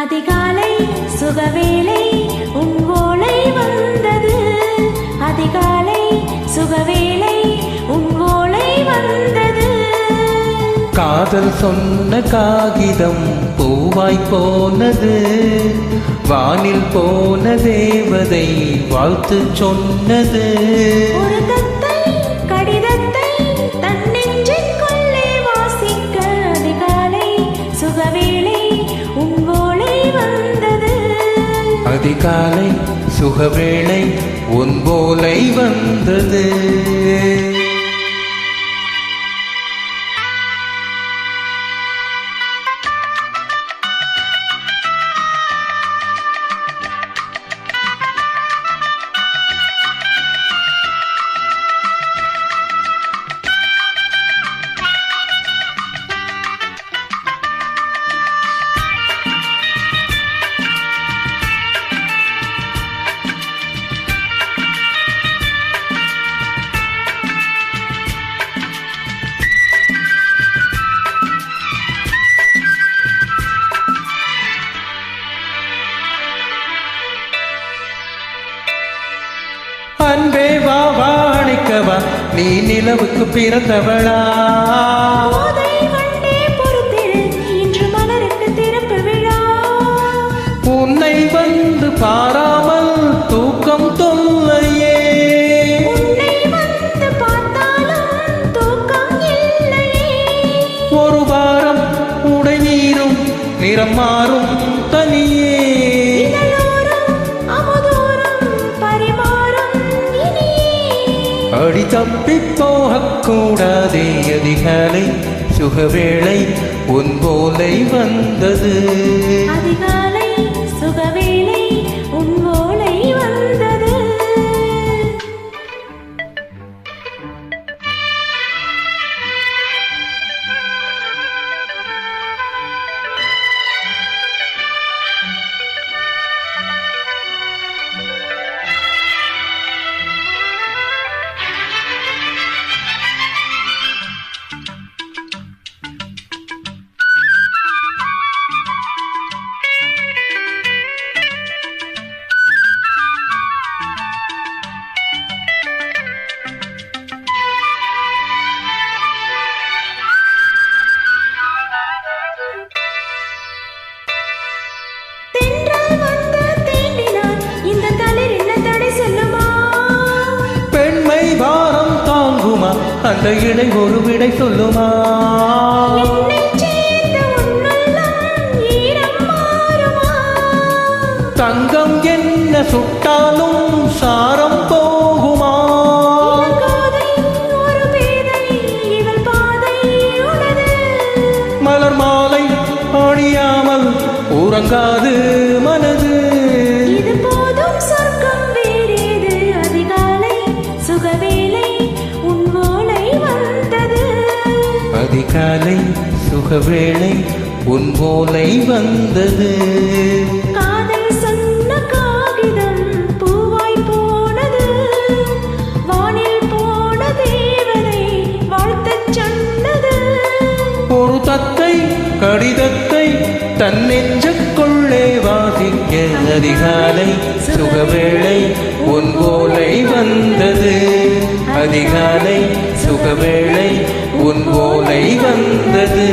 அதிகாலை சுகவேளை உன் ஓலை வந்தது. அதிகாலை சுகவேளை உன் ஓலை வந்தது. காதல் சொன்ன காகிதம் பூவாய் போனது. வானில் போன தேவதை வாழ்த்து சொன்னது. ஒரு தத்தை கடிதத்தை தன் நெஞ்சுக்குள்ளே வாசிக்க அதிகாலை சுகவேளை உன் ஓலை வந்தது. அதிகாலை சுகவேளை உன் ஓலை வந்தது. அன்பே வா வாணிக்கவா நீ நிலவுக்கு பிறந்தவளா. இன்று மலருக்கு திறப்பு விழா. உன்னை வந்து பாராமல் தூக்கம் தொல்லையே. உன்னை வந்து பார்த்தாலும் தூக்கம் இல்லையே. ஒரு வாரம் உடை நீரும் நிறம் மாறும் தனியே. அடி தப்பி போகக்கூடாதே. அதிகாலை சுகவேளை உன் போலை வந்தது. அதிகாலை சுகவேளை உன் ஓலை வந்தது. அந்த இடை ஒரு விடை சொல்லுமா? தங்கம் என்ன சுட்டாலும் சாரம் போகுமா? மலர் மாலை அணியாமல் உறங்காது மனது. அதிகாலை சுகவேளை உன் ஓலை வந்தது. காதல் சொன்ன காகிதம் பூவாய் போனது. வானில் போன தேவதை வாழ்த்தச் சொன்னது. ஒரு தத்தை கடிதத்தை தன் நெஞ்சுக்குள்ளே வாசிக்க அதிகாலை சுகவேளை உன் ஓலை வந்தது. அதிகாலை சுகவேளை உன் ஓலை வந்தது.